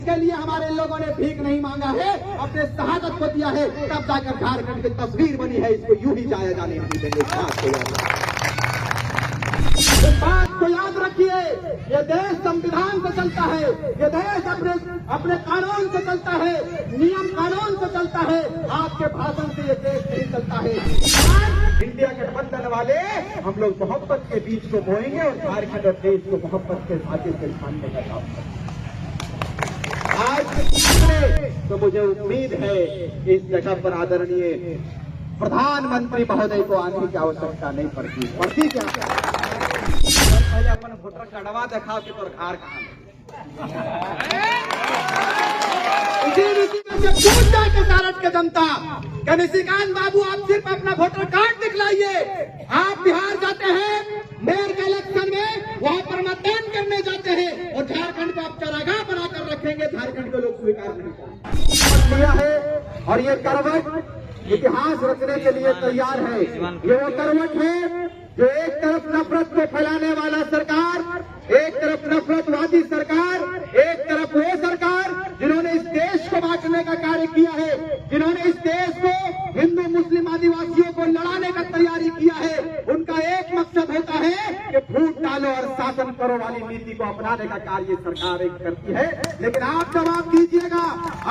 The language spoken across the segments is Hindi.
जिसके लिए हमारे लोगों ने भीख नहीं मांगा है, अपने शहादत को दिया है, तब जाकर झारखंड की तस्वीर बनी है। इसको यूं ही जाया जाने नहीं देंगे। इस बात को याद रखिए, ये देश संविधान से चलता है, ये देश अपने कानून से चलता है, नियम कानून से चलता है। आपके भाषण से ये देश नहीं चलता है। आज इंडिया गठबंधन वाले हम लोग मोहब्बत के बीच को बोएंगे और झारखंड और देश को मोहब्बत के साथी से छानने का काम करेंगे। आज तो मुझे उम्मीद है कि इस जगह पर आदरणीय प्रधानमंत्री महोदय को आने की आवश्यकता नहीं पड़ती क्या? पहले अपन वोटर कार्डवा दिखाओ कि तोर घर कहाँ इसी रीति में जब पूछ जाए के सारठ के जनता क्या निशिकांत बाबू आप सिर्फ अपना वोटर कार्ड दिखलाइए। आप बिहार जाते हैं मेयर के इलेक्शन में, वहां पर मतदान करने जाते हैं और झारखंड को आप चरागाह बनाकर रखेंगे। झारखंड को लोग स्वीकार नहीं करेंगे है और ये करवट इतिहास रचने के लिए तैयार है। ये वो करवट है जो एक तरफ नफरत को फैलाने वाला सरकार, एक तरफ नफरतवादी सरकार, एक तरफ वो सरकार जिन्होंने इस देश को बांटने का कार्य किया है, जिन्होंने इस देश को हिंदू मुस्लिम आदिवासियों को लड़ाने का तैयारी किया है। उनका एक मकसद होता है कि फूट डालो और शासन करो वाली नीति को अपनाने का कार्य सरकार एक करती है। लेकिन आप जवाब दीजिएगा,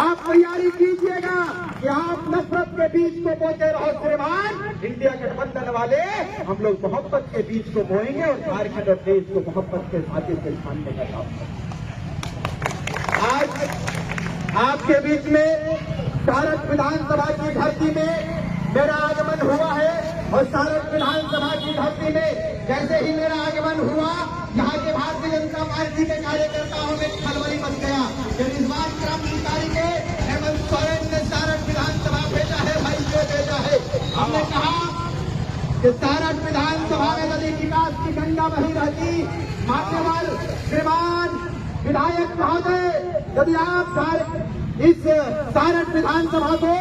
आप तैयारी कीजिएगा कि आप नफरत के बीच को बोते रहो। श्रीमान इंडिया गठबंधन वाले हम लोग मोहब्बत के बीच को बोएंगे और झारखंड और देश को मोहब्बत के साथी से छानने का काम करेंगे। आज आपके बीच में सारठ विधानसभा की धरती में मेरा आगमन हुआ है और सारठ विधानसभा की धरती में जैसे ही मेरा आगमन हुआ, यहाँ के भारतीय जनता पार्टी के कार्यकर्ताओं में खलबली मच गया। जब इस बात क्रांतिकारी के हेमंत सोरेन ने सारठ विधानसभा भेजा है, भाई को भेजा है, हमने कहा कि सारठ विधानसभा में यदि विकास की गंगा बही रहती, मान्यवर श्रीमान विधायक महोदय, यदि आप इस सारठ विधानसभा को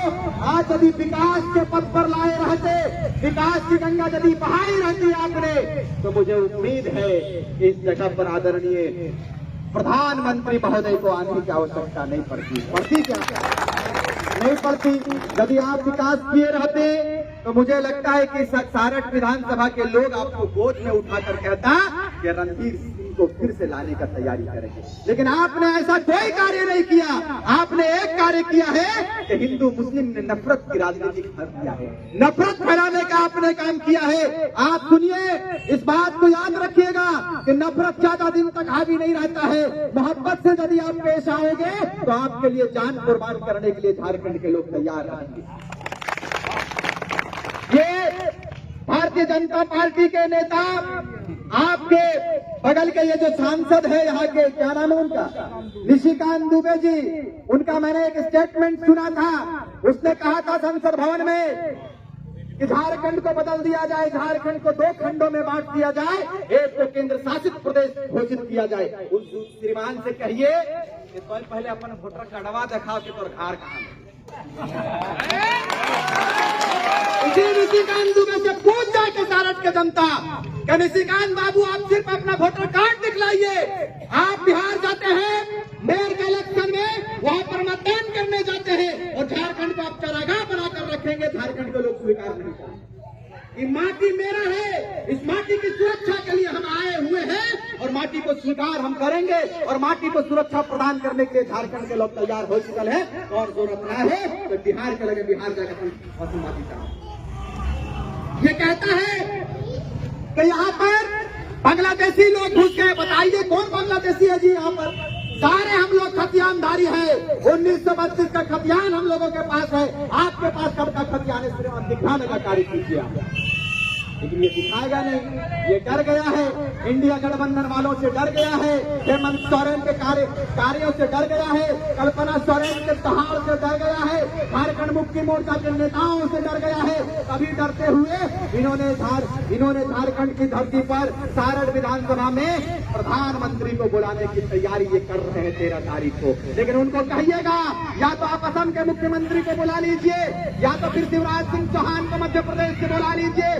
आज यदि विकास के पथ पर लाए रहते, विकास की गंगा यदि बहाई रहती आपने, तो मुझे उम्मीद है कि इस जगह पर आदरणीय प्रधानमंत्री महोदय को आने की आवश्यकता नहीं पड़ती क्या? नहीं पड़ती। यदि आप विकास किए रहते तो मुझे लगता है कि सारठ विधानसभा के लोग आपको गोद में उठाकर कहता कि रणधीर सिंह को फिर से लाने का तैयारी करेंगे। लेकिन आपने ऐसा कोई कार्य नहीं किया। आपने एक कार्य किया है कि हिंदू मुस्लिम ने नफरत की राजनीति कर दिया है, नफरत फैलाने का आपने काम किया है। आप सुनिए, इस बात को याद रखिएगा कि नफरत ज्यादा दिन तक हावी नहीं रहता है। मोहब्बत से यदि आप पेश आओगे तो आपके लिए जान कुर्बान करने के लिए झारखंड के लोग तैयार रहेंगे। ये भारतीय जनता पार्टी के नेता, आपके बगल के ये जो सांसद है यहाँ के, क्या नाम है उनका, निशिकांत दुबे जी, उनका मैंने एक स्टेटमेंट सुना था। उसने कहा था संसद भवन में कि झारखंड को बदल दिया जाए, झारखंड को 2 खंडों में बांट दिया जाए, एक को केंद्र शासित प्रदेश घोषित किया जाए। उस श्रीमान से कहिए कि तो पहले अपन वोटर कार्डवा दिखाओ कि तोर घर कहाँ है। इसी निशिकांत दुबे से पूछ जाए के सारठ के जनता क्या निशिकांत बाबू आप सिर्फ अपना वोटर कार्ड दिखलाइए। आप बिहार जाते हैं मेयर के इलेक्शन में, वहां पर मतदान करने जाते हैं और झारखंड को आप चरागाह बनाकर रखेंगे। झारखंड को लोग स्वीकार नहीं करेंगे। ये माटी मेरा है, इस माटी की सुरक्षा के लिए हम आए हुए हैं और माटी को स्वीकार हम करेंगे और माटी को सुरक्षा प्रदान करने के लिए झारखंड के लोग तैयार हो चुके हैं। और जरूरत ना है तो बिहार के लगे बिहार जाकर माटी का ये कहता है कि यहाँ पर बांग्लादेशी लोग घुस गए। बताइए कौन बांग्लादेशी है जी? यहाँ पर सारे हम लोग खतियानधारी है। 1932 का खतियान हम लोगों के पास है। आपके पास कब का खतियान है? सिर्फ दिखाने का कार्य कीजिए आप। लेकिन ये दिखाएगा नहीं, ये डर गया है, इंडिया गठबंधन वालों से डर गया है, हेमंत सोरेन के कार्यों से डर गया है, कल्पना सोरेन के दहाड़ से डर गया है, झारखंड मुक्ति मोर्चा के नेताओं से डर गया है। तभी डरते हुए इन्होंने झारखंड की धरती पर सारठ विधानसभा में प्रधानमंत्री को बुलाने की तैयारी ये कर रहे हैं 13 तारीख को। लेकिन उनको कहिएगा या तो आप असम के मुख्यमंत्री को बुला लीजिए, या तो फिर शिवराज सिंह चौहान को मध्य प्रदेश से बुला लीजिए,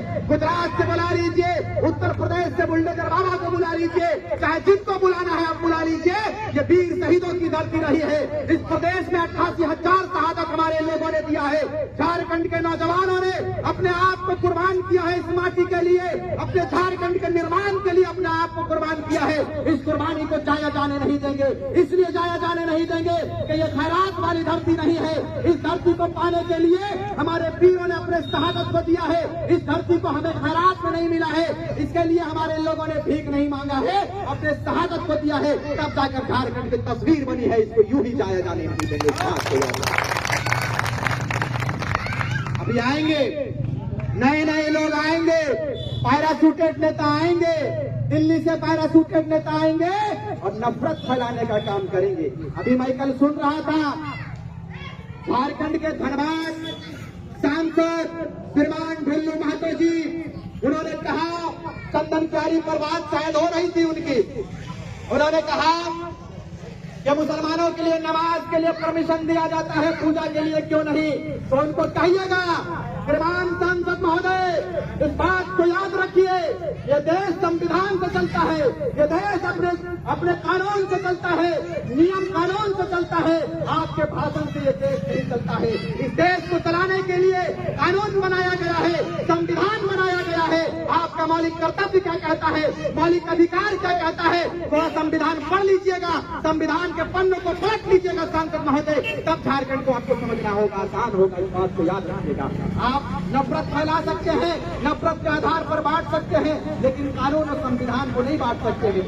गुजरात से बुला लीजिए, उत्तर प्रदेश से बुलडोजर बाबा को बुला लीजिए, चाहे जिनको बुलाना है आप बुला लीजिए। ये वीर शहीदों की धरती रही है। इस प्रदेश में 88,000 शहादत हमारे लोगों ने दिया है। झारखंड के नौजवानों ने अपने आप को कुर्बान किया है इस माटी के लिए, अपने झारखंड के निर्माण के लिए अपने आप को कुर्बान किया है। इस कुर्बानी को जाया जाने नहीं देंगे, इसलिए जाया जाने नहीं देंगे कि ये खैरात वाली धरती नहीं है। इस धरती को पाने के लिए हमारे वीरों ने अपने शहादत को दिया है। इस धरती को हमें खैरात में नहीं मिला है, इसके लिए हमारे लोगों ने भीख नहीं मांगा है, अपने शहादत को दिया है। तब जाकर झारखंड की तस्वीर बनी है, इसको यूं ही जाया जाने नहीं देंगे। अभी आएंगे नए नए लोग आएंगे, पैराशूटेड नेता आएंगे, दिल्ली से पैराशूटेड नेता आएंगे और नफरत फैलाने का काम करेंगे। अभी मैं कल सुन रहा था झारखंड के धनबाद सांसद श्रीमान ढिल्लू महतो जी, उन्होंने कहा चंदन प्यारी पर बात शायद हो रही थी उनकी, उन्होंने कहा कि मुसलमानों के लिए नमाज के लिए परमिशन दिया जाता है, पूजा के लिए क्यों नहीं। तो उनको कहिएगा श्रीमान सांसद महोदय, इस बात को याद रखिए, ये देश संविधान से चलता है, ये देश अपने कानून से चलता है, नियम कानून से चलता है। आपके भाषण से ये देश नहीं चलता है। इस देश को चलाने के लिए कानून बनाया गया है, संविधान बनाया गया है। आपका मौलिक कर्तव्य क्या कहता है, मौलिक अधिकार क्या कहता है, वह संविधान पढ़ लीजिएगा, संविधान के पन्नों को पलट लीजिएगा सांसद महोदय, तब झारखंड को आपको समझना होगा, आसान होगा। इस बात को याद रखिएगा। आप नफरत फैला सकते हैं, नफरत के आधार पर बांट सकते हैं, लेकिन कानून और संविधान को नहीं बांट सकते हैं।